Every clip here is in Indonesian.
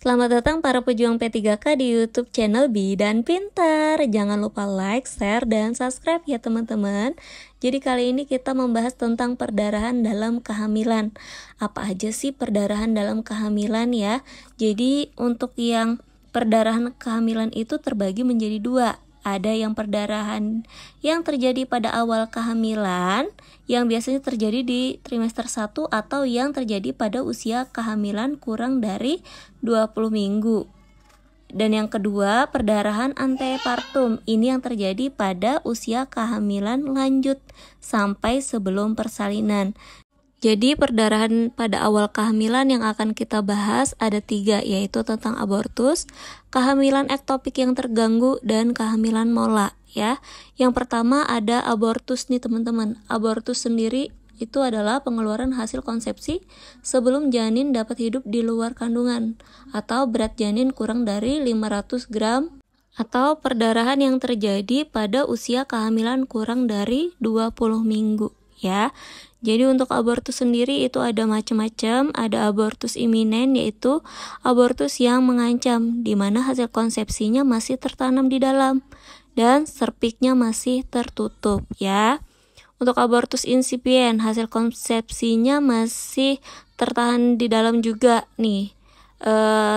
Selamat datang para pejuang P3K di YouTube channel Bidan Pintar. Jangan lupa like, share, dan subscribe ya teman-teman. Jadi kali ini kita membahas tentang perdarahan dalam kehamilan. Apa aja sih perdarahan dalam kehamilan ya? Jadi untuk yang perdarahan kehamilan itu terbagi menjadi dua. Ada yang perdarahan yang terjadi pada awal kehamilan, yang biasanya terjadi di trimester 1 atau yang terjadi pada usia kehamilan kurang dari 20 minggu. Dan yang kedua, perdarahan antepartum. Ini yang terjadi pada usia kehamilan lanjut sampai sebelum persalinan. Jadi perdarahan pada awal kehamilan yang akan kita bahas ada 3, yaitu tentang abortus, kehamilan ektopik yang terganggu, dan kehamilan mola ya. Yang pertama ada abortus nih teman-teman. Abortus sendiri itu adalah pengeluaran hasil konsepsi sebelum janin dapat hidup di luar kandungan atau berat janin kurang dari 500 gram atau perdarahan yang terjadi pada usia kehamilan kurang dari 20 minggu ya. Jadi untuk abortus sendiri itu ada macam-macam. Ada abortus iminen, yaitu abortus yang mengancam, di mana hasil konsepsinya masih tertanam di dalam dan serpiknya masih tertutup ya. Untuk abortus insipien, hasil konsepsinya masih tertahan di dalam juga nih,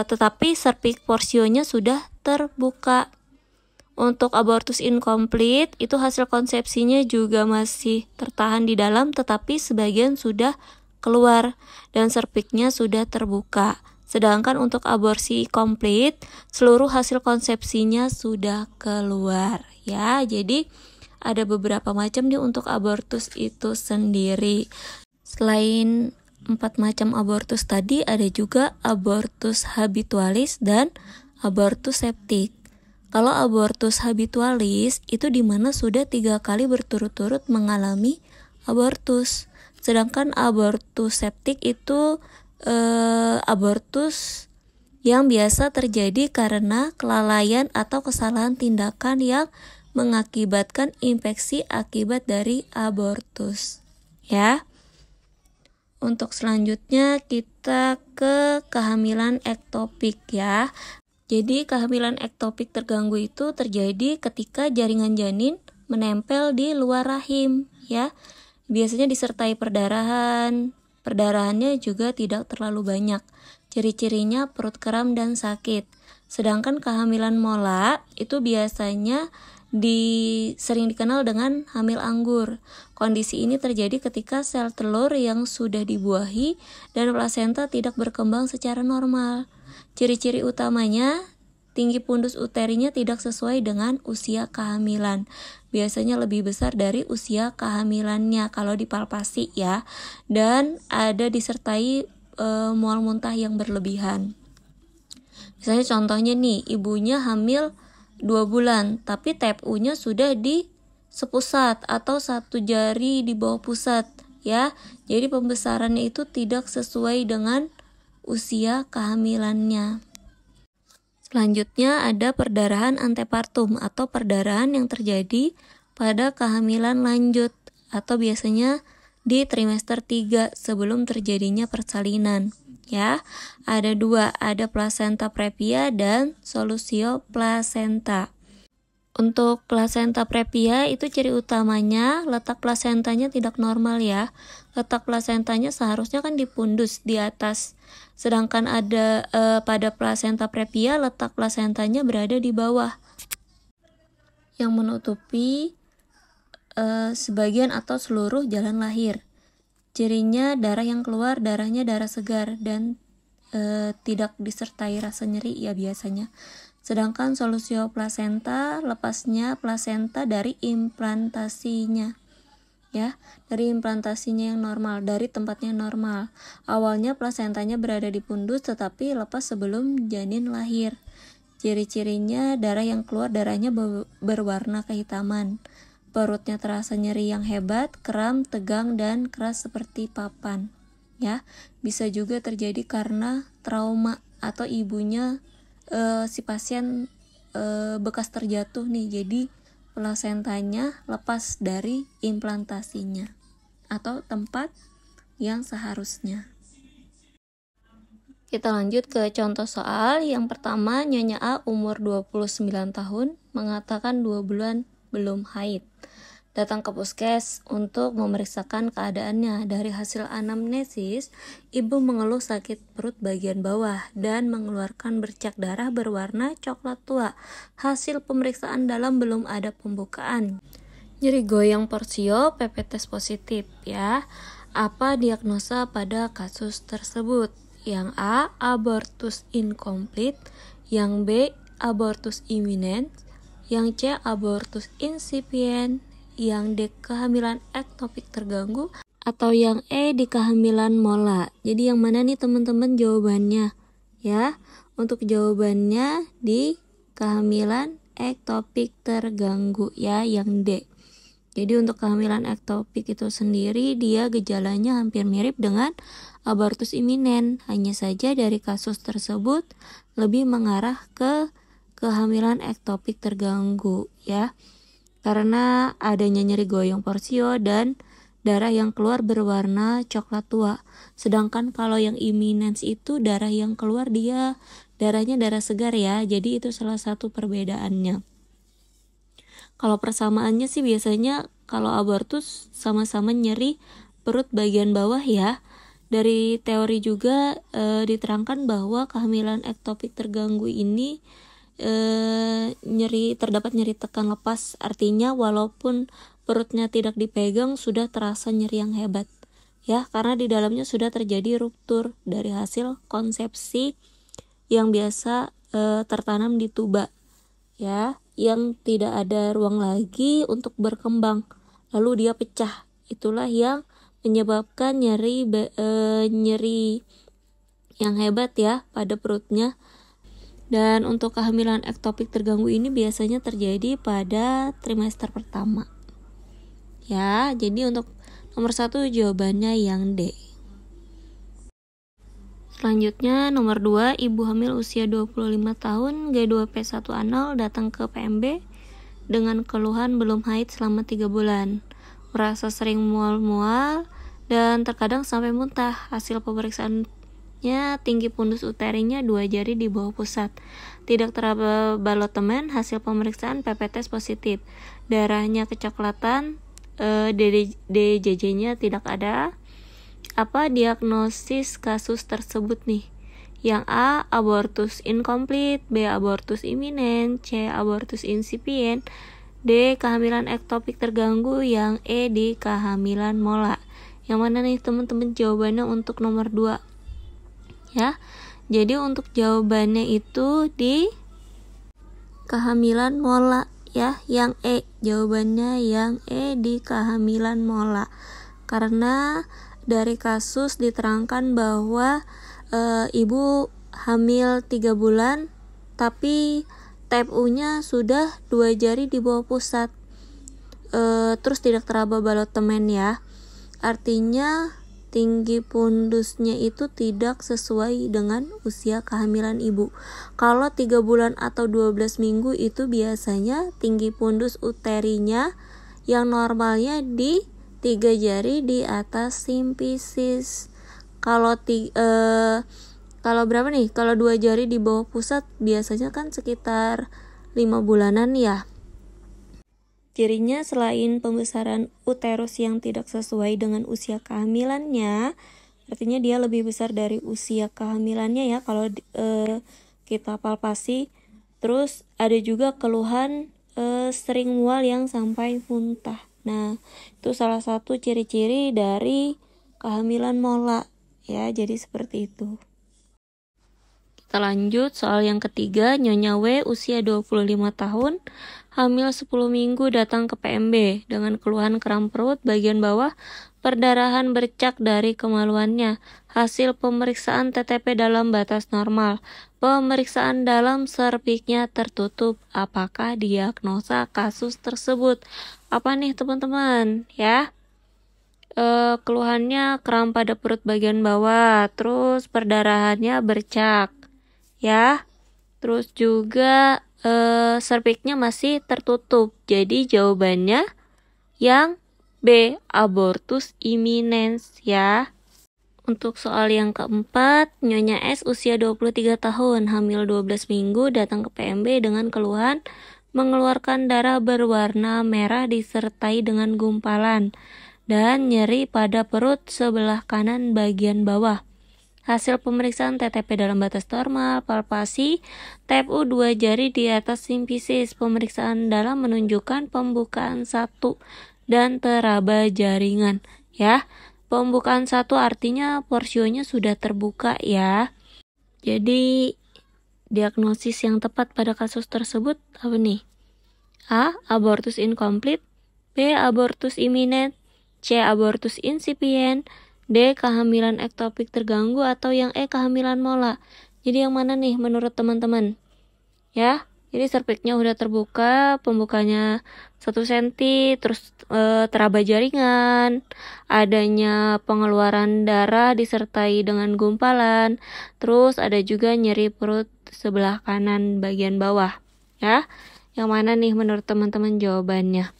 tetapi serpik porsionya sudah terbuka. Untuk abortus incomplete, itu hasil konsepsinya juga masih tertahan di dalam tetapi sebagian sudah keluar dan serpiknya sudah terbuka. Sedangkan untuk aborsi complete, seluruh hasil konsepsinya sudah keluar ya. Jadi ada beberapa macam nih untuk abortus itu sendiri. Selain 4 macam abortus tadi, ada juga abortus habitualis dan abortus septik. Kalau abortus habitualis itu dimana sudah 3 kali berturut-turut mengalami abortus. Sedangkan abortus septik itu abortus yang biasa terjadi karena kelalaian atau kesalahan tindakan yang mengakibatkan infeksi akibat dari abortus ya. Untuk selanjutnya kita ke kehamilan ektopik ya. Jadi kehamilan ektopik terganggu itu terjadi ketika jaringan janin menempel di luar rahim ya. Biasanya disertai perdarahan. Perdarahannya juga tidak terlalu banyak. Ciri-cirinya perut kram dan sakit. Sedangkan kehamilan mola itu biasanya sering dikenal dengan hamil anggur. Kondisi ini terjadi ketika sel telur yang sudah dibuahi dan plasenta tidak berkembang secara normal. Ciri-ciri utamanya, tinggi fundus uterinya tidak sesuai dengan usia kehamilan. Biasanya lebih besar dari usia kehamilannya kalau dipalpasi ya. Dan ada disertai mual muntah yang berlebihan. Misalnya contohnya nih, ibunya hamil 2 bulan, tapi TFU-nya sudah di sepusat atau 1 jari di bawah pusat ya. Jadi pembesarannya itu tidak sesuai dengan usia kehamilannya. Selanjutnya ada perdarahan antepartum atau perdarahan yang terjadi pada kehamilan lanjut atau biasanya di trimester 3 sebelum terjadinya persalinan ya. Ada 2, ada plasenta previa dan solusio plasenta. Untuk plasenta previa itu ciri utamanya letak plasentanya tidak normal ya. Letak plasentanya seharusnya kan di fundus di atas. Sedangkan ada pada plasenta previa letak plasentanya berada di bawah. Yang menutupi sebagian atau seluruh jalan lahir. Cirinya darah yang keluar, darahnya darah segar dan tidak disertai rasa nyeri ya biasanya. Sedangkan solusio plasenta, lepasnya plasenta dari implantasinya ya, dari implantasinya yang normal, dari tempatnya normal. Awalnya plasentanya berada di fundus tetapi lepas sebelum janin lahir. Ciri-cirinya darah yang keluar, darahnya berwarna kehitaman. Perutnya terasa nyeri yang hebat, kram, tegang, dan keras seperti papan ya. Bisa juga terjadi karena trauma atau ibunya si pasien bekas terjatuh nih, jadi plasentanya lepas dari implantasinya atau tempat yang seharusnya. Kita lanjut ke contoh soal. Yang pertama, Nyonya A umur 29 tahun, mengatakan 2 bulan belum haid. Datang ke puskes untuk memeriksakan keadaannya. Dari hasil anamnesis, ibu mengeluh sakit perut bagian bawah dan mengeluarkan bercak darah berwarna coklat tua. Hasil pemeriksaan dalam belum ada pembukaan. Nyeri goyang porsio, PP tes positif ya. Apa diagnosa pada kasus tersebut? Yang A, abortus incomplete. Yang B, abortus imminent. Yang C, abortus incipient. Yang D, kehamilan ektopik terganggu. Atau yang E, di kehamilan mola. Jadi yang mana nih teman-teman jawabannya? Ya, untuk jawabannya di kehamilan ektopik terganggu ya, yang D. Jadi untuk kehamilan ektopik itu sendiri dia gejalanya hampir mirip dengan abortus iminen. Hanya saja dari kasus tersebut lebih mengarah ke kehamilan ektopik terganggu ya. Karena adanya nyeri goyang porsio dan darah yang keluar berwarna coklat tua. Sedangkan kalau yang imminence itu darah yang keluar dia darahnya darah segar ya. Jadi itu salah satu perbedaannya. Kalau persamaannya sih biasanya kalau abortus sama-sama nyeri perut bagian bawah ya. Dari teori juga diterangkan bahwa kehamilan ektopik terganggu ini terdapat nyeri tekan lepas. Artinya walaupun perutnya tidak dipegang sudah terasa nyeri yang hebat. Ya, karena di dalamnya sudah terjadi ruptur dari hasil konsepsi yang biasa tertanam di tuba. Ya, yang tidak ada ruang lagi untuk berkembang, lalu dia pecah. Itulah yang menyebabkan nyeri yang hebat ya pada perutnya. Dan untuk kehamilan ektopik terganggu ini biasanya terjadi pada trimester pertama. Ya, jadi untuk nomor 1 jawabannya yang D. Selanjutnya nomor 2, ibu hamil usia 25 tahun, G2P1 datang ke PMB dengan keluhan belum haid selama 3 bulan. Merasa sering mual-mual dan terkadang sampai muntah. Hasil pemeriksaannya tinggi pundus uterinya 2 jari di bawah pusat. Tidak teraba balotemen, hasil pemeriksaan PP tes positif. Darahnya kecoklatan, DJJ-nya tidak ada. Apa diagnosis kasus tersebut nih? Yang A, abortus incomplete. B, abortus imminent. C, abortus incipient. D, kehamilan ektopik terganggu. Yang E, di kehamilan mola. Yang mana nih teman-teman jawabannya untuk nomor 2? Ya, jadi untuk jawabannya itu di kehamilan mola ya, yang E. Jawabannya yang E, di kehamilan mola. Karena dari kasus diterangkan bahwa ibu hamil 3 bulan tapi TFU-nya sudah 2 jari di bawah pusat. Terus tidak teraba balotemen ya. Artinya tinggi pundusnya itu tidak sesuai dengan usia kehamilan ibu. Kalau 3 bulan atau 12 minggu itu biasanya tinggi pundus uterinya yang normalnya di 3 jari di atas simfisis. Kalau berapa nih? Kalau 2 jari di bawah pusat biasanya kan sekitar 5 bulanan ya. Cirinya selain pembesaran uterus yang tidak sesuai dengan usia kehamilannya, artinya dia lebih besar dari usia kehamilannya ya kalau kita palpasi. Terus ada juga keluhan sering mual yang sampai muntah. Nah, itu salah satu ciri-ciri dari kehamilan mola ya, jadi seperti itu. Kita lanjut soal yang ketiga, Nyonya W usia 25 tahun, hamil 10 minggu datang ke PMB dengan keluhan kram perut bagian bawah, perdarahan bercak dari kemaluannya. Hasil pemeriksaan TTP dalam batas normal. Pemeriksaan dalam serviksnya tertutup. Apakah diagnosa kasus tersebut? Apa nih teman-teman ya? Keluhannya kram pada perut bagian bawah, terus perdarahannya bercak ya. Terus juga serviksnya masih tertutup. Jadi jawabannya yang B, abortus imminens ya. Untuk soal yang keempat, Nyonya S usia 23 tahun, hamil 12 minggu, datang ke PMB dengan keluhan mengeluarkan darah berwarna merah disertai dengan gumpalan dan nyeri pada perut sebelah kanan bagian bawah. Hasil pemeriksaan TTP dalam batas normal, palpasi, TFU 2 jari di atas simpisis. Pemeriksaan dalam menunjukkan pembukaan 1 dan teraba jaringan, ya. Pembukaan 1 artinya porsionya sudah terbuka, ya. Jadi diagnosis yang tepat pada kasus tersebut apa nih? A. Abortus incomplete, B. Abortus imminent, C. Abortus incipient, D. Kehamilan ektopik terganggu, atau yang E. Kehamilan mola. Jadi yang mana nih menurut teman-teman? Ya, jadi cervixnya udah terbuka, pembukanya 1 cm, terus teraba jaringan, adanya pengeluaran darah disertai dengan gumpalan, terus ada juga nyeri perut sebelah kanan bagian bawah. Ya, yang mana nih menurut teman-teman jawabannya?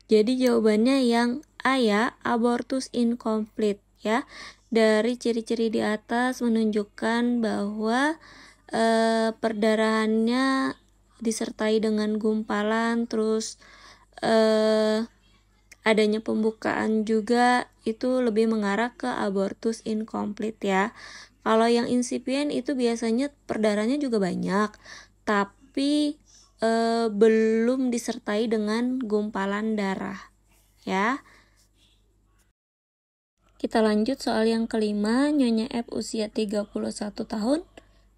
Jadi jawabannya yang A, ya, abortus incomplete, ya. Dari ciri-ciri di atas menunjukkan bahwa perdarahannya disertai dengan gumpalan, terus adanya pembukaan juga, itu lebih mengarah ke abortus incomplete, ya. Kalau yang incipient itu biasanya perdarahannya juga banyak, tapi belum disertai dengan gumpalan darah, ya. Kita lanjut soal yang kelima, Nyonya F usia 31 tahun,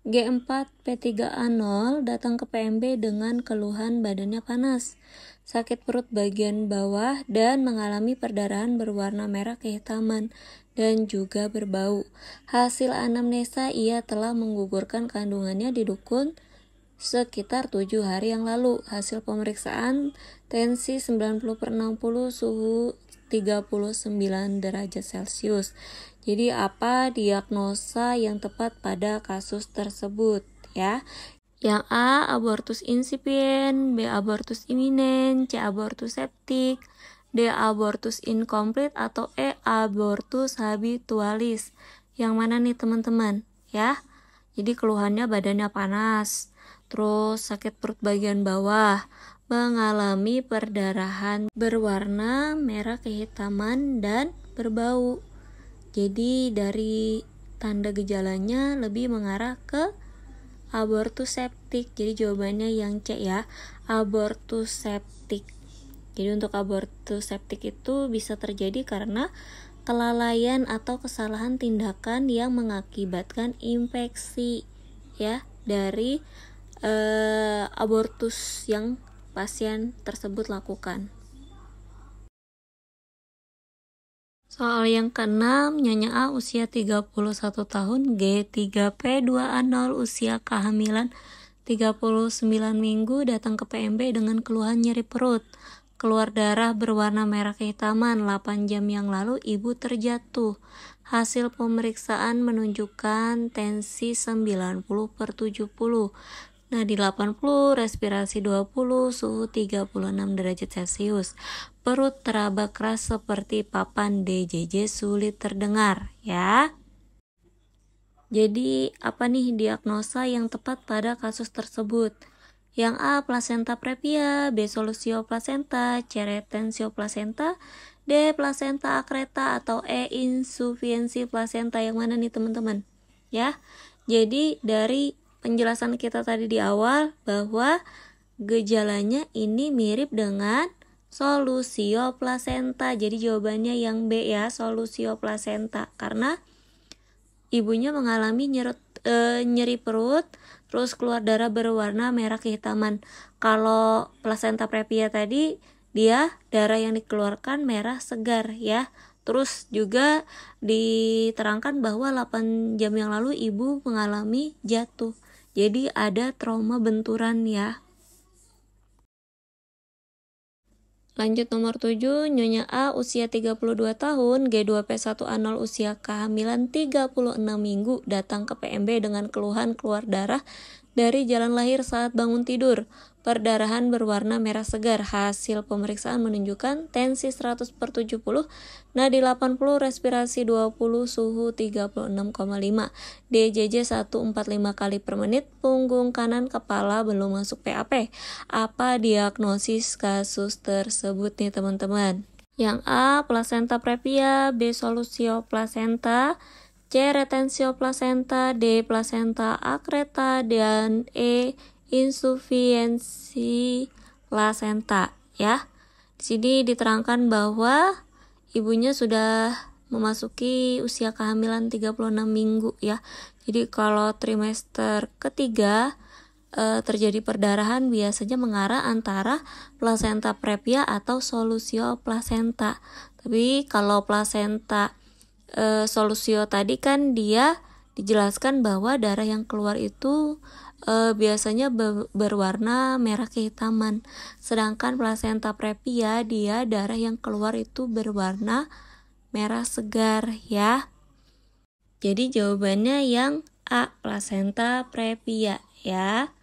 G4 P3A0, datang ke PMB dengan keluhan badannya panas, sakit perut bagian bawah, dan mengalami perdarahan berwarna merah kehitaman dan juga berbau. Hasil anamnesa, ia telah menggugurkan kandungannya di dukun sekitar 7 hari yang lalu. Hasil pemeriksaan tensi 90/60, suhu 39 derajat Celcius. Jadi apa diagnosa yang tepat pada kasus tersebut, ya? Yang A, abortus incipient, B, abortus imminent, C, abortus septic, D, abortus incomplete, atau E, abortus habitualis. Yang mana nih teman-teman, ya? Jadi keluhannya badannya panas, terus sakit perut bagian bawah, mengalami perdarahan berwarna merah kehitaman dan berbau. Jadi dari tanda gejalanya lebih mengarah ke abortus septic. Jadi jawabannya yang C, ya, abortus septic. Jadi untuk abortus septic itu bisa terjadi karena kelalaian atau kesalahan tindakan yang mengakibatkan infeksi, ya, dari abortus yang pasien tersebut lakukan. Soal yang keenam, Nyonya A usia 31 tahun, G3P2A0, usia kehamilan 39 minggu, datang ke PMB dengan keluhan nyeri perut, keluar darah berwarna merah kehitaman. 8 jam yang lalu ibu terjatuh. Hasil pemeriksaan menunjukkan tensi 90/70. Nadi 80, respirasi 20, suhu 36 derajat Celcius. Perut teraba keras seperti papan DJJ, sulit terdengar, ya. Jadi apa nih diagnosa yang tepat pada kasus tersebut? Yang A, plasenta previa, B, solusio plasenta, C, retensio plasenta, D, plasenta akreta, atau E, insufiensi plasenta. Yang mana nih teman-teman? Ya, jadi dari penjelasan kita tadi di awal bahwa gejalanya ini mirip dengan solusio plasenta. Jadi jawabannya yang B, ya, solusio plasenta, karena ibunya mengalami nyeri perut, terus keluar darah berwarna merah kehitaman. Kalau plasenta previa tadi, dia darah yang dikeluarkan merah segar, ya. Terus juga diterangkan bahwa 8 jam yang lalu ibu mengalami jatuh. Jadi ada trauma benturan, ya. Lanjut nomor 7, Nyonya A usia 32 tahun, G2P1A0, usia kehamilan 36 minggu, datang ke PMB dengan keluhan keluar darah dari jalan lahir saat bangun tidur. perdarahan berwarna merah segar. Hasil pemeriksaan menunjukkan tensi 100/70, nadi 80, respirasi 20, suhu 36,5, DJJ 145 kali per menit, punggung kanan kepala belum masuk PAP. Apa diagnosis kasus tersebut nih teman-teman? Yang A, plasenta previa, B, solusio plasenta, C, retensio plasenta, D, plasenta akreta, dan E, insufiensi plasenta ya. Di sini diterangkan bahwa ibunya sudah memasuki usia kehamilan 36 minggu ya. Jadi kalau trimester ketiga terjadi perdarahan biasanya mengarah antara plasenta previa atau solusio plasenta. Tapi kalau plasenta solusio tadi kan dia dijelaskan bahwa darah yang keluar itu biasanya berwarna merah kehitaman. Sedangkan plasenta previa dia darah yang keluar itu berwarna merah segar ya. Jadi jawabannya yang A, plasenta previa ya.